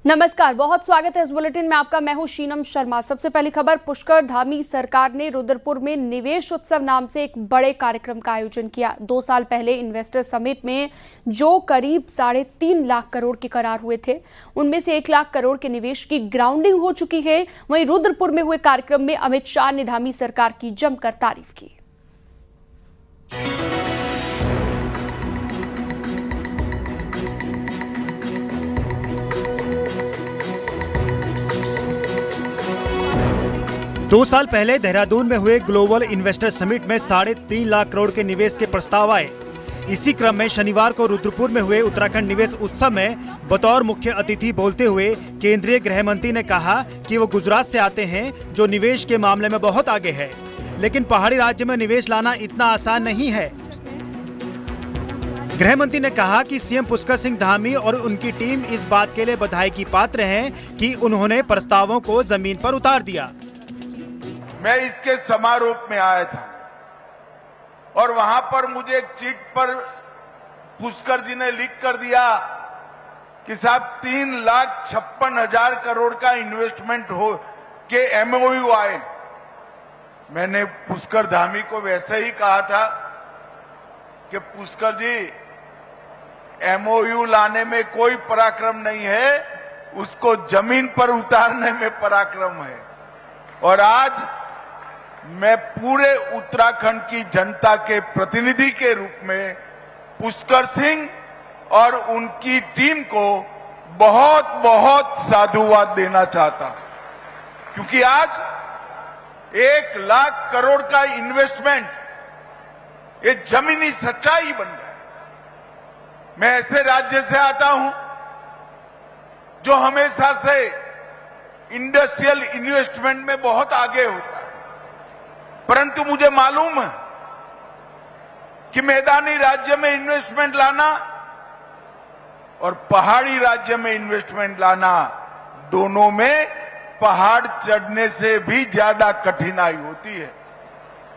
नमस्कार, बहुत स्वागत है इस बुलेटिन में आपका। मैं हूं शीनम शर्मा। सबसे पहली खबर, पुष्कर धामी सरकार ने रुद्रपुर में निवेश उत्सव नाम से एक बड़े कार्यक्रम का आयोजन किया। 2 साल पहले इन्वेस्टर समिट में जो करीब 3.5 लाख करोड़ के करार हुए थे, उनमें से 1 लाख करोड़ के निवेश की ग्राउंडिंग हो चुकी है। वहीं रुद्रपुर में हुए कार्यक्रम में अमित शाह ने धामी सरकार की जमकर तारीफ की। 2 साल पहले देहरादून में हुए ग्लोबल इन्वेस्टर समिट में 3.5 लाख करोड़ के निवेश के प्रस्ताव आए। इसी क्रम में शनिवार को रुद्रपुर में हुए उत्तराखंड निवेश उत्सव में बतौर मुख्य अतिथि बोलते हुए केंद्रीय गृह मंत्री ने कहा कि वो गुजरात से आते हैं, जो निवेश के मामले में बहुत आगे है, लेकिन पहाड़ी राज्य में निवेश लाना इतना आसान नहीं है। गृह मंत्री ने कहा कि सीएम पुष्कर सिंह धामी और उनकी टीम इस बात के लिए बधाई की पात्र हैं कि उन्होंने प्रस्तावों को जमीन पर उतार दिया। मैं इसके समारोह में आया था और वहां पर मुझे एक चिट पर पुष्कर जी ने लिख कर दिया कि साहब 3,56,000 करोड़ का इन्वेस्टमेंट हो के एमओयू आए। मैंने पुष्कर धामी को वैसे ही कहा था कि पुष्कर जी, एमओयू लाने में कोई पराक्रम नहीं है, उसको जमीन पर उतारने में पराक्रम है। और आज मैं पूरे उत्तराखंड की जनता के प्रतिनिधि के रूप में पुष्कर सिंह और उनकी टीम को बहुत बहुत साधुवाद देना चाहता हूं, क्योंकि आज 1 लाख करोड़ का इन्वेस्टमेंट ये जमीनी सच्चाई बन गया। मैं ऐसे राज्य से आता हूं जो हमेशा से इंडस्ट्रियल इन्वेस्टमेंट में बहुत आगे होता है, परंतु मुझे मालूम है कि मैदानी राज्य में इन्वेस्टमेंट लाना और पहाड़ी राज्य में इन्वेस्टमेंट लाना, दोनों में पहाड़ चढ़ने से भी ज्यादा कठिनाई होती है।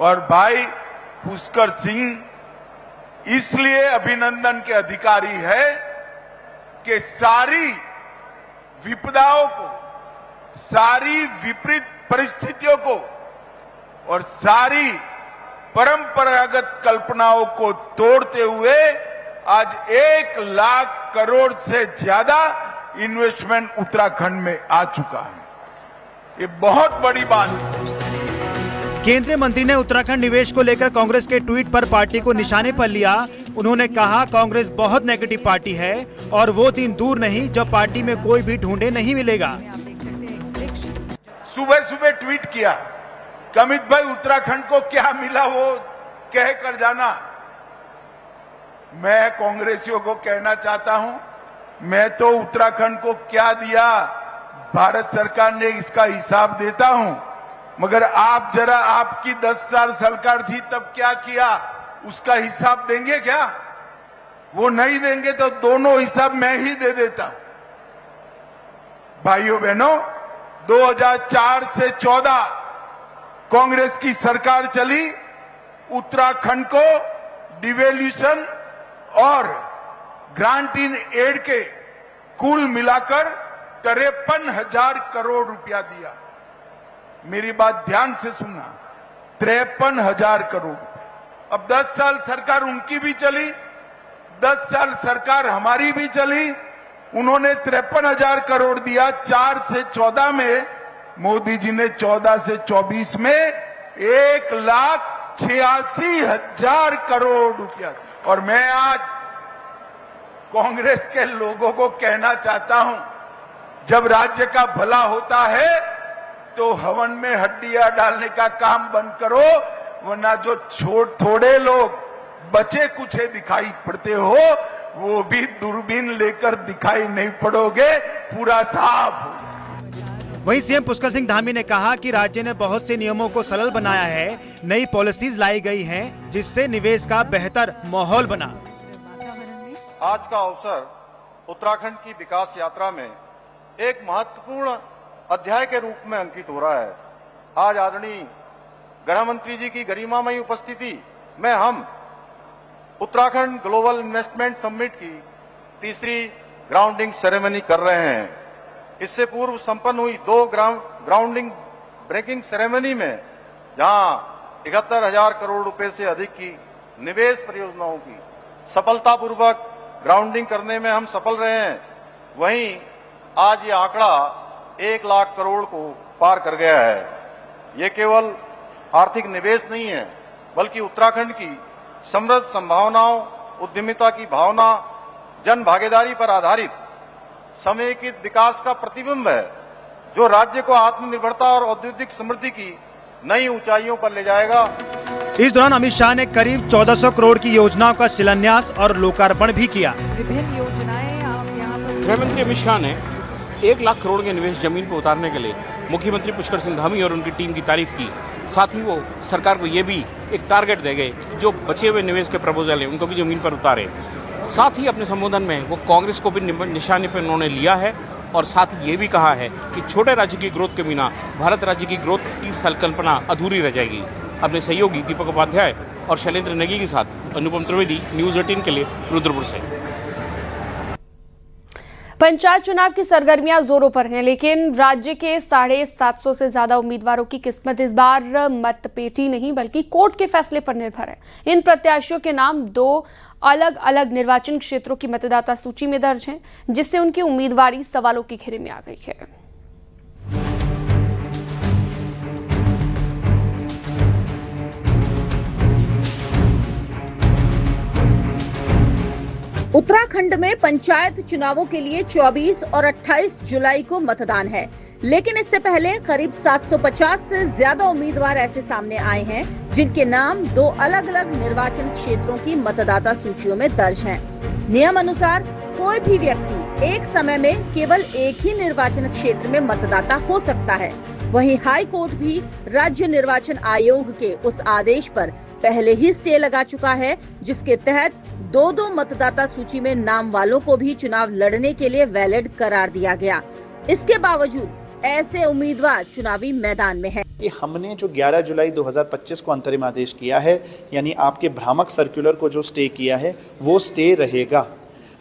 और भाई पुष्कर सिंह इसलिए अभिनंदन के अधिकारी है कि सारी विपदाओं को, सारी विपरीत परिस्थितियों को और सारी परंपरागत कल्पनाओं को तोड़ते हुए आज 1 लाख करोड़ से ज्यादा इन्वेस्टमेंट उत्तराखंड में आ चुका है। ये बहुत बड़ी बात है। केंद्रीय मंत्री ने उत्तराखंड निवेश को लेकर कांग्रेस के ट्वीट पर पार्टी को निशाने पर लिया। उन्होंने कहा, कांग्रेस बहुत नेगेटिव पार्टी है और वो दिन दूर नहीं जब पार्टी में कोई भी ढूंढे नहीं मिलेगा। सुबह सुबह ट्वीट किया, अमित भाई उत्तराखंड को क्या मिला वो कह कर जाना। मैं कांग्रेसियों को कहना चाहता हूं, मैं तो उत्तराखंड को क्या दिया भारत सरकार ने इसका हिसाब देता हूं, मगर आप जरा, आपकी 10 साल सरकार थी तब क्या किया उसका हिसाब देंगे क्या? वो नहीं देंगे तो दोनों हिसाब मैं ही दे देता हूं। भाइयों बहनों, 2004 से 14 कांग्रेस की सरकार चली। उत्तराखंड को डिवेल्यूशन और ग्रांट इन एड के कुल मिलाकर 53,000 करोड़ रुपया दिया। मेरी बात ध्यान से सुनना, 53,000 करोड़। अब 10 साल सरकार उनकी भी चली, 10 साल सरकार हमारी भी चली। उन्होंने 53,000 करोड़ दिया। 4 से 14 में मोदी जी ने 14 से 24 में 1,86,000 करोड़ रुपया। और मैं आज कांग्रेस के लोगों को कहना चाहता हूं, जब राज्य का भला होता है तो हवन में हड्डियां डालने का काम बंद करो, वरना जो थोड़े लोग बचे कुछे दिखाई पड़ते हो, वो भी दूरबीन लेकर दिखाई नहीं पड़ोगे, पूरा साफ हो। वहीं सीएम पुष्कर सिंह धामी ने कहा कि राज्य ने बहुत से नियमों को सरल बनाया है, नई पॉलिसीज लाई गई हैं, जिससे निवेश का बेहतर माहौल बना। आज का अवसर उत्तराखंड की विकास यात्रा में एक महत्वपूर्ण अध्याय के रूप में अंकित हो रहा है। आज आदरणीय गृह मंत्री जी की गरिमामयी उपस्थिति में हम उत्तराखंड ग्लोबल इन्वेस्टमेंट समिट की तीसरी ग्राउंडिंग सेरेमनी कर रहे हैं। इससे पूर्व संपन्न हुई 2 ग्राउंडिंग ब्रेकिंग सेरेमनी में जहां 71,000 करोड़ रुपए से अधिक की निवेश परियोजनाओं की सफलतापूर्वक ग्राउंडिंग करने में हम सफल रहे हैं, वहीं आज ये आंकड़ा 1 लाख करोड़ को पार कर गया है। ये केवल आर्थिक निवेश नहीं है, बल्कि उत्तराखंड की समृद्ध संभावनाओं, उद्यमिता की भावना, जन भागीदारी पर आधारित समेकित विकास का प्रतिबिंब है, जो राज्य को आत्मनिर्भरता और औद्योगिक समृद्धि की नई ऊंचाइयों पर ले जाएगा। इस दौरान अमित शाह ने करीब 1400 करोड़ की योजनाओं का शिलान्यास और लोकार्पण भी किया। विभिन्न योजनाएं आप यहाँ पर गृहमंत्री अमित शाह ने 1 लाख करोड़ के निवेश जमीन पर उतारने के लिए मुख्यमंत्री पुष्कर सिंह धामी और उनकी टीम की तारीफ की। साथ ही वो सरकार को ये भी एक टारगेट दे गए, जो बचे हुए निवेश के प्रपोजल है उनको भी जमीन पर उतारे। साथ ही अपने संबोधन में वो कांग्रेस को भी निशाने पर उन्होंने लिया है और साथ ही ये भी कहा है कि छोटे राज्य की ग्रोथ के बिना भारत राज्य की ग्रोथ की संकल्पना अधूरी रह जाएगी। अपने सहयोगी दीपक उपाध्याय और शैलेंद्र नेगी के साथ अनुपम त्रिवेदी, न्यूज़ 18 के लिए रुद्रपुर से। पंचायत चुनाव की सरगर्मियां जोरों पर हैं, लेकिन राज्य के 750 से ज्यादा उम्मीदवारों की किस्मत इस बार मतपेटी नहीं बल्कि कोर्ट के फैसले पर निर्भर है। इन प्रत्याशियों के नाम 2 अलग अलग निर्वाचन क्षेत्रों की मतदाता सूची में दर्ज हैं, जिससे उनकी उम्मीदवारी सवालों की घेरे में आ गई है। उत्तराखंड में पंचायत चुनावों के लिए 24 और 28 जुलाई को मतदान है, लेकिन इससे पहले करीब 750 से ज्यादा उम्मीदवार ऐसे सामने आए हैं जिनके नाम 2 अलग अलग निर्वाचन क्षेत्रों की मतदाता सूचियों में दर्ज हैं। नियम अनुसार कोई भी व्यक्ति एक समय में केवल एक ही निर्वाचन क्षेत्र में मतदाता हो सकता है। वहीं हाई कोर्ट भी राज्य निर्वाचन आयोग के उस आदेश पर पहले ही स्टे लगा चुका है, जिसके तहत 2 मतदाता सूची में नाम वालों को भी चुनाव लड़ने के लिए वैलिड करार दिया गया। इसके बावजूद ऐसे उम्मीदवार चुनावी मैदान में हैं। कि हमने जो 11 जुलाई 2025 को अंतरिम आदेश किया है, यानी आपके भ्रामक सर्कुलर को जो स्टे किया है वो स्टे रहेगा।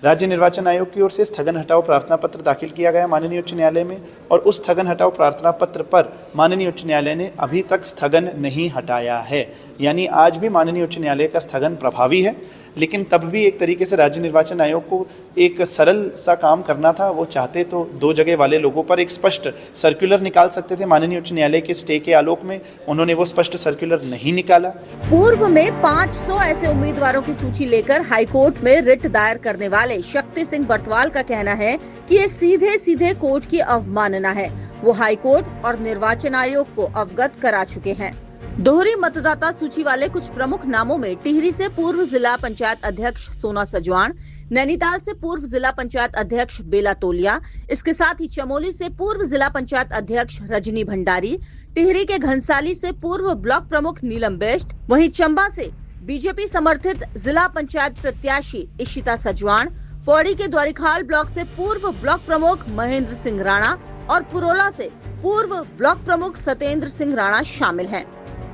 राज्य निर्वाचन आयोग की ओर से स्थगन हटाओ प्रार्थना पत्र दाखिल किया गया माननीय उच्च न्यायालय में, और उस स्थगन हटाओ प्रार्थना पत्र पर माननीय उच्च न्यायालय ने अभी तक स्थगन नहीं हटाया है। यानी आज भी माननीय उच्च न्यायालय का स्थगन प्रभावी है, लेकिन तब भी एक तरीके से राज्य निर्वाचन आयोग को एक सरल सा काम करना था। वो चाहते तो 2 जगह वाले लोगों पर एक स्पष्ट सर्कुलर निकाल सकते थे माननीय उच्च न्यायालय के स्टे के आलोक में। उन्होंने वो स्पष्ट सर्कुलर नहीं निकाला। पूर्व में 500 ऐसे उम्मीदवारों की सूची लेकर हाईकोर्ट में रिट दायर करने वाले शक्ति सिंह बर्तवाल का कहना है कि ये सीधे सीधे कोर्ट की अवमानना है। वो हाईकोर्ट और निर्वाचन आयोग को अवगत करा चुके हैं। दोहरी मतदाता सूची वाले कुछ प्रमुख नामों में टिहरी से पूर्व जिला पंचायत अध्यक्ष सोना सजवाण, नैनीताल से पूर्व जिला पंचायत अध्यक्ष बेला तोलिया, इसके साथ ही चमोली से पूर्व जिला पंचायत अध्यक्ष रजनी भंडारी, टिहरी के घनसाली से पूर्व ब्लॉक प्रमुख नीलम बेस्ट, वहीं चंबा से बीजेपी समर्थित जिला पंचायत प्रत्याशी इशिता सजवाण, पौड़ी के द्वारिखाल ब्लॉक से पूर्व ब्लॉक प्रमुख महेंद्र सिंह राणा और पुरोला से पूर्व ब्लॉक प्रमुख सत्येंद्र सिंह राणा शामिल हैं।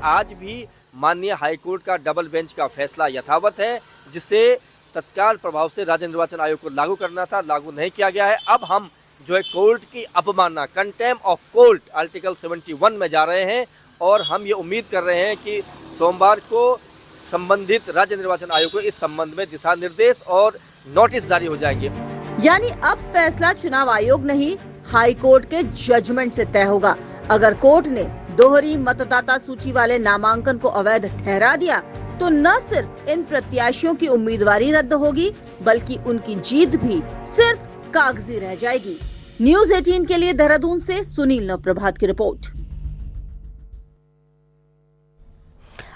आज भी माननीय हाईकोर्ट का डबल बेंच का फैसला यथावत है, जिसे तत्काल प्रभाव से राज्य निर्वाचन आयोग को लागू करना था, लागू नहीं किया गया है। अब हम जो है कोर्ट की अवमानना, कंटेम्प्ट ऑफ कोर्ट आर्टिकल 71 में जा रहे हैं और हम ये उम्मीद कर रहे हैं कि सोमवार को संबंधित राज्य निर्वाचन आयोग को इस संबंध में दिशा निर्देश और नोटिस जारी हो जाएंगे। यानी अब फैसला चुनाव आयोग नहीं, हाई कोर्ट के जजमेंट से तय होगा। अगर कोर्ट ने दोहरी मतदाता सूची वाले नामांकन को अवैध ठहरा दिया तो न सिर्फ इन प्रत्याशियों की उम्मीदवारी रद्द होगी, बल्कि उनकी जीत भी सिर्फ कागजी रह जाएगी। न्यूज़ 18 के लिए देहरादून से सुनील नवप्रभात की रिपोर्ट।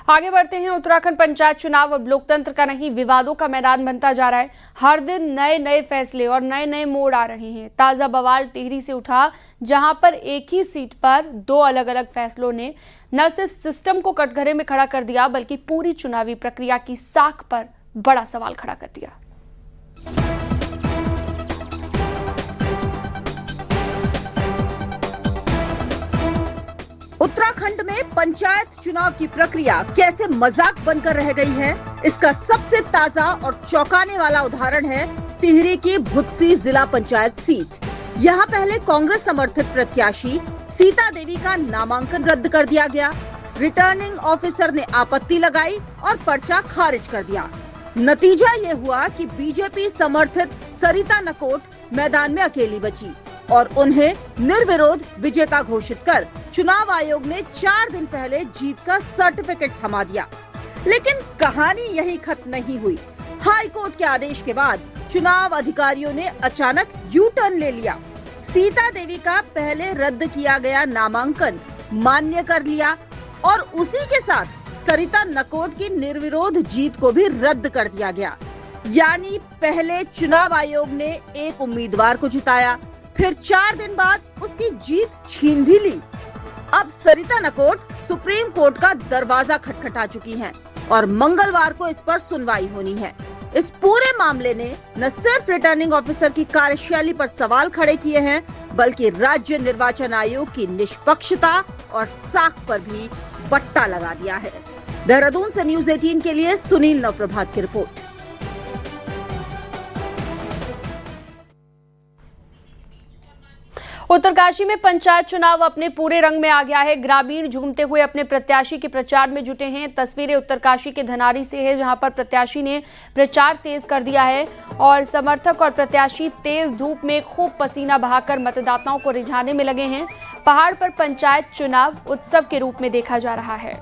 आगे बढ़ते हैं। उत्तराखंड पंचायत चुनाव अब लोकतंत्र का नहीं, विवादों का मैदान बनता जा रहा है। हर दिन नए नए फैसले और नए नए मोड़ आ रहे हैं। ताजा बवाल टिहरी से उठा, जहां पर एक ही सीट पर 2 अलग अलग फैसलों ने न सिर्फ सिस्टम को कटघरे में खड़ा कर दिया, बल्कि पूरी चुनावी प्रक्रिया की साख पर बड़ा सवाल खड़ा कर दिया। उत्तराखंड में पंचायत चुनाव की प्रक्रिया कैसे मजाक बनकर रह गई है, इसका सबसे ताजा और चौंकाने वाला उदाहरण है टिहरी की भुत्सी जिला पंचायत सीट। यहाँ पहले कांग्रेस समर्थित प्रत्याशी सीता देवी का नामांकन रद्द कर दिया गया। रिटर्निंग ऑफिसर ने आपत्ति लगाई और पर्चा खारिज कर दिया। नतीजा ये हुआ कि बीजेपी समर्थित सरिता नकोट मैदान में अकेली बची और उन्हें निर्विरोध विजेता घोषित कर चुनाव आयोग ने 4 दिन पहले जीत का सर्टिफिकेट थमा दिया। लेकिन कहानी यही खत्म नहीं हुई। हाई कोर्ट के आदेश के बाद चुनाव अधिकारियों ने अचानक यू टर्न ले लिया। सीता देवी का पहले रद्द किया गया नामांकन मान्य कर लिया और उसी के साथ सरिता नकोट की निर्विरोध जीत को भी रद्द कर दिया गया। यानी पहले चुनाव आयोग ने एक उम्मीदवार को जिताया, फिर 4 दिन बाद उसकी जीत छीन भी ली। अब सरिता नकोट सुप्रीम कोर्ट का दरवाजा खटखटा चुकी हैं और मंगलवार को इस पर सुनवाई होनी है। इस पूरे मामले ने न सिर्फ रिटर्निंग ऑफिसर की कार्यशैली पर सवाल खड़े किए हैं, बल्कि राज्य निर्वाचन आयोग की निष्पक्षता और साख पर भी बट्टा लगा दिया है। देहरादून से न्यूज़ 18 के लिए सुनील नवप्रभात की रिपोर्ट। उत्तरकाशी में पंचायत चुनाव अपने पूरे रंग में आ गया है। ग्रामीण झूमते हुए अपने प्रत्याशी के प्रचार में जुटे हैं। तस्वीरें उत्तरकाशी के धनारी से है, जहां पर प्रत्याशी ने प्रचार तेज कर दिया है और समर्थक और प्रत्याशी तेज धूप में खूब पसीना बहाकर मतदाताओं को रिझाने में लगे हैं। पहाड़ पर पंचायत चुनाव उत्सव के रूप में देखा जा रहा है।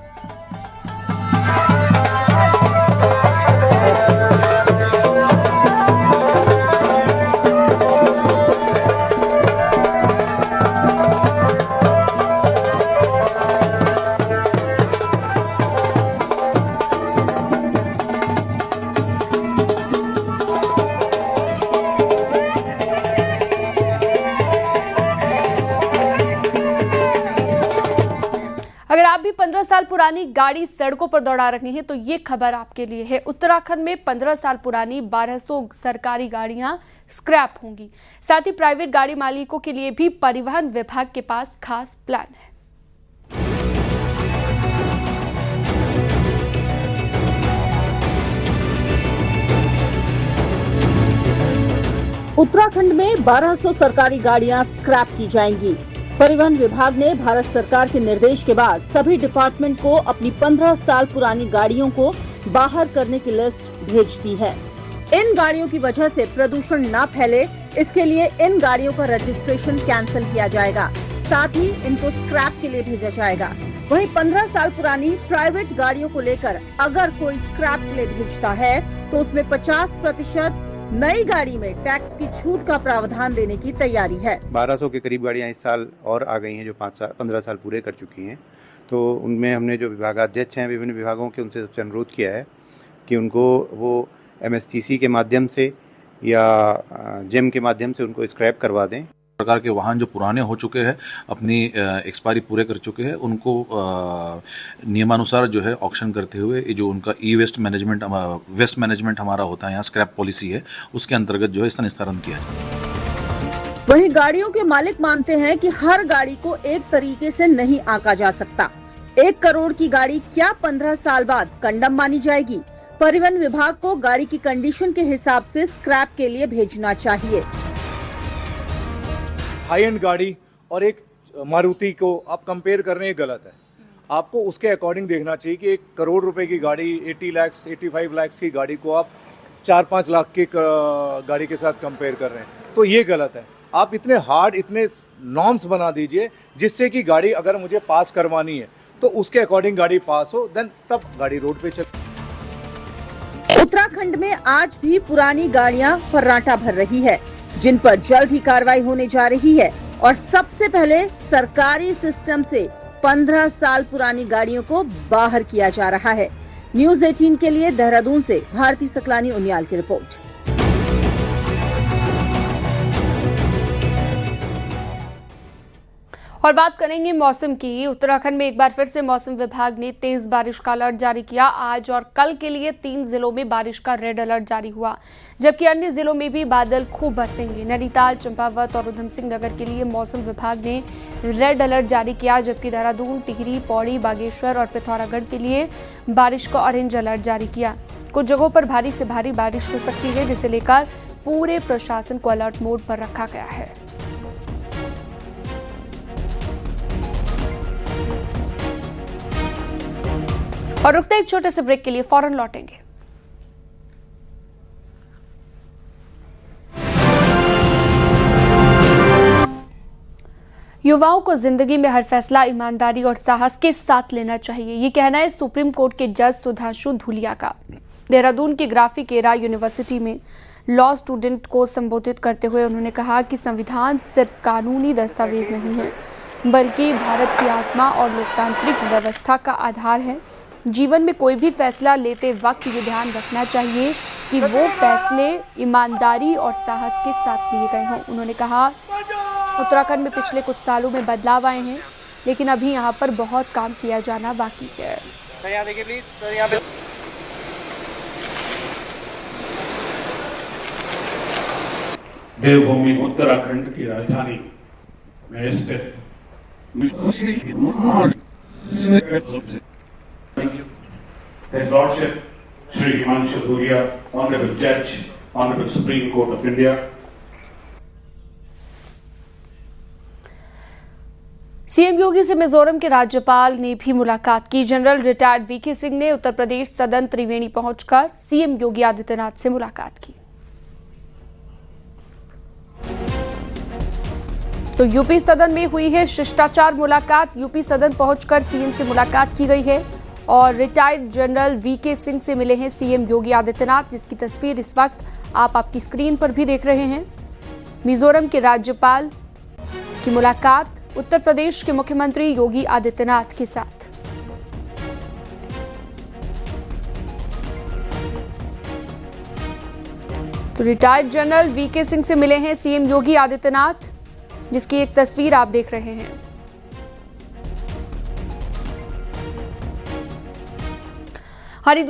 अगर आप भी 15 साल पुरानी गाड़ी सड़कों पर दौड़ा रहे हैं तो ये खबर आपके लिए है। उत्तराखंड में 15 साल पुरानी 1200 सरकारी गाड़ियां स्क्रैप होंगी। साथ ही प्राइवेट गाड़ी मालिकों के लिए भी परिवहन विभाग के पास खास प्लान है। उत्तराखंड में 1200 सरकारी गाड़ियां स्क्रैप की जाएंगी। परिवहन विभाग ने भारत सरकार के निर्देश के बाद सभी डिपार्टमेंट को अपनी 15 साल पुरानी गाड़ियों को बाहर करने की लिस्ट भेज दी है। इन गाड़ियों की वजह से प्रदूषण न फैले, इसके लिए इन गाड़ियों का रजिस्ट्रेशन कैंसिल किया जाएगा। साथ ही इनको स्क्रैप के लिए भेजा जाएगा। वहीं 15 साल पुरानी प्राइवेट गाड़ियों को लेकर अगर कोई स्क्रैप के लिए भेजता है तो उसमें 50% नई गाड़ी में टैक्स की छूट का प्रावधान देने की तैयारी है। 1200 के करीब गाड़ियां इस साल और आ गई हैं जो 15 साल पूरे कर चुकी हैं। तो उनमें हमने जो विभागाध्यक्ष हैं विभिन्न विभागों के, उनसे सबसे अनुरोध किया है कि उनको वो MSTC के माध्यम से या जेम के माध्यम से उनको स्क्रैप करवा दें। प्रकार के वाहन जो पुराने हो चुके हैं, अपनी एक्सपायरी पूरे कर चुके हैं, उनको नियमानुसार जो है ऑक्शन करते हुए जो उनका वेस्ट मैनेजमेंट हमारा होता है, यहाँ स्क्रैप पॉलिसी है, उसके अंतर्गत जो है इसका निस्तारण किया जाए। वहीं गाड़ियों के मालिक मानते हैं कि हर गाड़ी को एक तरीके से नहीं आंका जा सकता। 1 करोड़ की गाड़ी क्या 15 साल बाद कंडम मानी जाएगी? परिवहन विभाग को गाड़ी की कंडीशन के हिसाब से स्क्रैप के लिए भेजना चाहिए। हाई एंड गाड़ी और एक मारुति को आप कंपेयर कर रहे हैं, गलत है। आपको उसके अकॉर्डिंग देखना चाहिए कि 1 करोड़ रुपए की गाड़ी 80 लाख 85 लाख की गाड़ी को आप 4-5 लाख की गाड़ी के साथ कंपेयर कर रहे हैं, तो ये गलत है। आप इतने हार्ड, इतने नॉर्म्स बना दीजिए जिससे कि गाड़ी अगर मुझे पास करवानी है तो उसके अकॉर्डिंग गाड़ी पास हो, देन तब गाड़ी रोड पे चले। उत्तराखंड में आज भी पुरानी गाड़ियां फर्राटा भर रही है, जिन पर जल्द ही कार्रवाई होने जा रही है और सबसे पहले सरकारी सिस्टम से 15 साल पुरानी गाड़ियों को बाहर किया जा रहा है। न्यूज़ 18 के लिए देहरादून से भारती सकलानी उनियाल की रिपोर्ट। और बात करेंगे मौसम की। उत्तराखंड में एक बार फिर से मौसम विभाग ने तेज बारिश का अलर्ट जारी किया। आज और कल के लिए 3 जिलों में बारिश का रेड अलर्ट जारी हुआ, जबकि अन्य जिलों में भी बादल खूब बरसेंगे। नैनीताल, चंपावत और उधम सिंह नगर के लिए मौसम विभाग ने रेड अलर्ट जारी किया, जबकि देहरादून, टिहरी, पौड़ी, बागेश्वर और पिथौरागढ़ के लिए बारिश का ऑरेंज अलर्ट जारी किया। कुछ जगहों पर भारी से भारी बारिश हो सकती है, जिसे लेकर पूरे प्रशासन को अलर्ट मोड पर रखा गया है। और रुकते हैं एक छोटे से ब्रेक के लिए, फौरन लौटेंगे। युवाओं को जिंदगी में हर फैसला ईमानदारी और साहस के साथ लेना चाहिए, ये कहना है सुप्रीम कोर्ट के जज सुधांशु धूलिया का। देहरादून की ग्राफिकेरा यूनिवर्सिटी में लॉ स्टूडेंट को संबोधित करते हुए उन्होंने कहा कि संविधान सिर्फ कानूनी दस्तावेज नहीं है, बल्कि भारत की आत्मा और लोकतांत्रिक व्यवस्था का आधार है। जीवन में कोई भी फैसला लेते वक्त ये ध्यान रखना चाहिए कि वो फैसले ईमानदारी और साहस के साथ लिए गए हों। उन्होंने कहा उत्तराखंड में पिछले कुछ सालों में बदलाव आए हैं, लेकिन अभी यहाँ पर बहुत काम किया जाना बाकी है। देवभूमि उत्तराखंड की राजधानी में स्थित His Lordship Shri Himanshu Dhulia, Honorable Judge, Honorable Supreme Court of India. CM Yogi से मिजोरम के राज्यपाल ने भी मुलाकात की। जनरल रिटायर्ड वीके सिंह ने उत्तर प्रदेश सदन त्रिवेणी पहुंचकर सीएम योगी आदित्यनाथ से मुलाकात की। तो यूपी सदन में हुई है शिष्टाचार मुलाकात। यूपी सदन पहुंचकर सीएम से मुलाकात की गई है और रिटायर्ड जनरल वीके सिंह से मिले हैं सीएम योगी आदित्यनाथ, जिसकी तस्वीर इस वक्त आप आपकी स्क्रीन पर भी देख रहे हैं। मिजोरम के राज्यपाल की मुलाकात उत्तर प्रदेश के मुख्यमंत्री योगी आदित्यनाथ के साथ। तो रिटायर्ड जनरल वीके सिंह से मिले हैं सीएम योगी आदित्यनाथ, जिसकी एक तस्वीर आप देख रहे हैं। हरिद्वार